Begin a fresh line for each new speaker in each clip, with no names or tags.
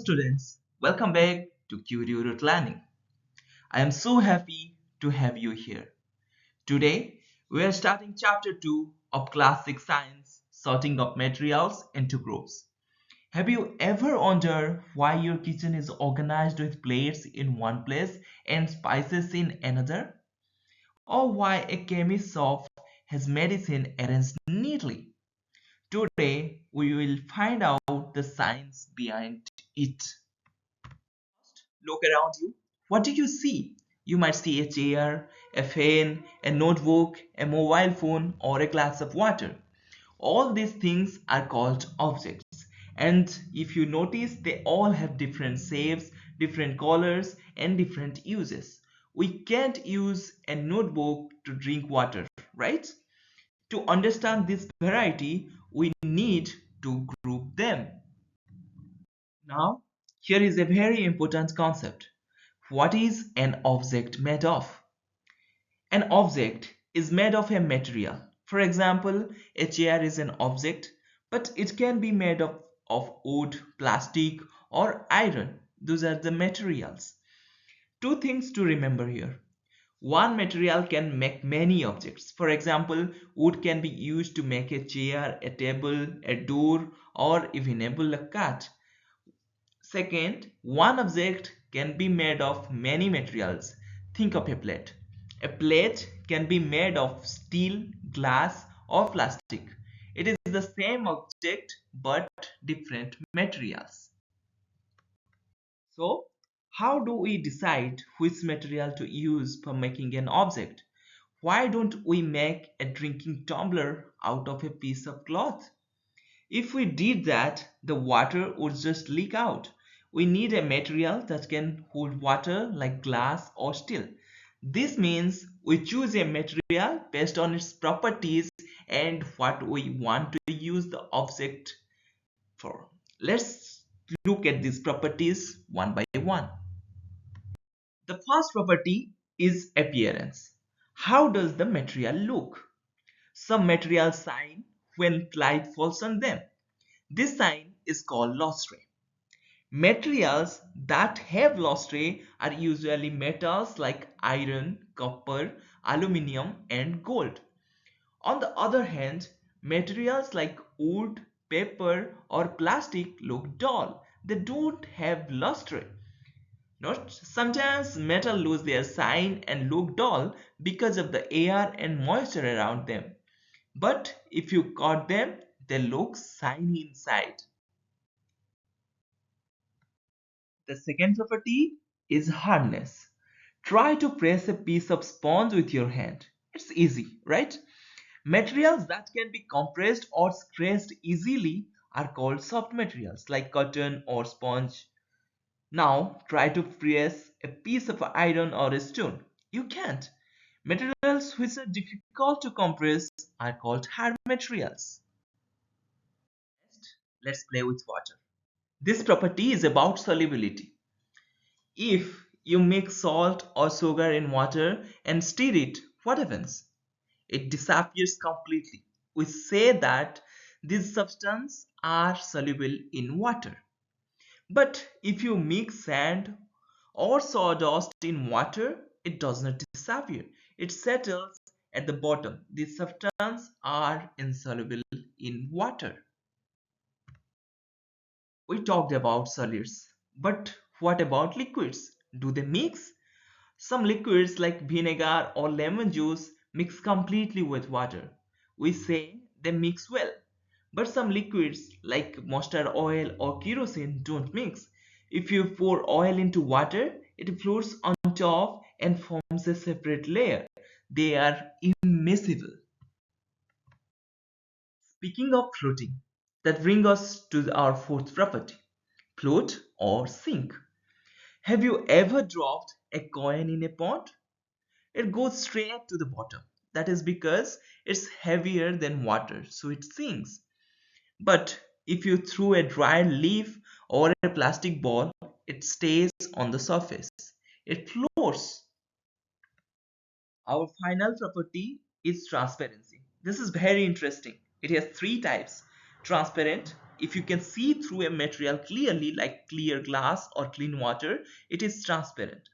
students, welcome back to CurioRoot Learning. I am so happy to have you here. Today, we are starting chapter 2 of classic science, sorting of materials into groups. Have you ever wondered why your kitchen is organized with plates in one place and spices in another? Or why a chemist's shop has medicine arranged neatly? Today, we will find out the science behind it. Look around you. What do you see? You might see a chair, a fan, a notebook, a mobile phone, or a glass of water. All these things are called objects. And if you notice, they all have different shapes, different colors, and different uses. We can't use a notebook to drink water, right? To understand this variety, we need to group them. Now, here is a very important concept. What is an object made of? An object is made of a material. For example, a chair is an object, but it can be made of wood, plastic, or iron. Those are the materials. Two things to remember here. One material can make many objects. For example, wood can be used to make a chair, a table, a door, or even a bullock cart. Second, one object can be made of many materials. Think of a plate. A plate can be made of steel, glass, or plastic. It is the same object but different materials. So, how do we decide which material to use for making an object? Why don't we make a drinking tumbler out of a piece of cloth? If we did that, the water would just leak out. We need a material that can hold water like glass or steel. This means we choose a material based on its properties and what we want to use the object for. Let's look at these properties one by one. The first property is appearance. How does the material look? Some materials shine when light falls on them. This sign is called lustre. Materials that have lustre are usually metals like iron, copper, aluminium, and gold. On the other hand, materials like wood, paper, or plastic look dull. They don't have lustre. Not sometimes metal lose their shine and look dull because of the air and moisture around them. But if you cut them, they look shiny inside. The second property is hardness. Try to press a piece of sponge with your hand. It's easy, right? Materials that can be compressed or scratched easily are called soft materials like cotton or sponge. Now try to press a piece of iron or a stone. You can't. Materials which are difficult to compress are called hard materials. Next, let's play with water. This property is about solubility. If you mix salt or sugar in water and stir it, what happens? It disappears completely. We say that these substances are soluble in water. But if you mix sand or sawdust in water, it does not disappear. It settles at the bottom. These substances are insoluble in water. We talked about solids, but what about liquids? Do they mix? Some liquids like vinegar or lemon juice mix completely with water. We say they mix well. But some liquids like mustard oil or kerosene don't mix. If you pour oil into water, it floats on top and forms a separate layer. They are immiscible. Speaking of floating, that brings us to our fourth property, float or sink. Have you ever dropped a coin in a pond? It goes straight to the bottom. That is because it's heavier than water, so it sinks. But if you throw a dried leaf or a plastic ball, it stays on the surface. It floats. Our final property is transparency. This is very interesting. It has three types. Transparent, if you can see through a material clearly, like clear glass or clean water, it is transparent.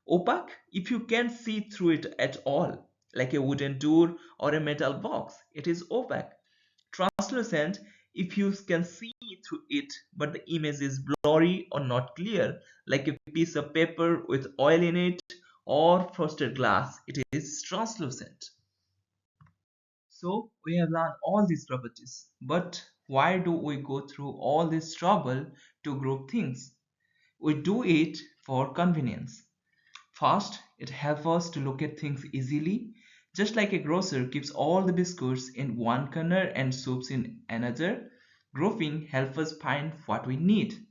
Opaque, if you can't see through it at all, like a wooden door or a metal box, it is opaque. Translucent, if you can see through it but the image is blurry or not clear, like a piece of paper with oil in it or frosted glass, it is translucent. So we have learned all these properties, but why do we go through all this trouble to group things? We do it for convenience. First, it helps us to locate things easily, just like a grocer keeps all the biscuits in one corner and soups in another. Grouping helps us find what we need.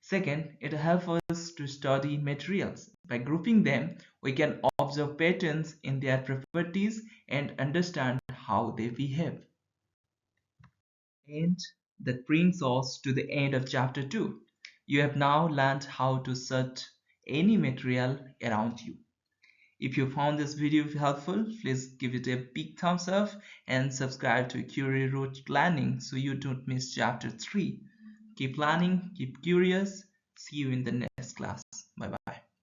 Second, it helps us to study materials. By grouping them, we can observe patterns in their properties and understand how they behave. And that brings us to the end of chapter 2. You have now learned how to search any material around you. If you found this video helpful, please give it a big thumbs up and subscribe to CurioRoot Learning so you don't miss chapter 3. Keep learning, keep curious. See you in the next class. Bye bye.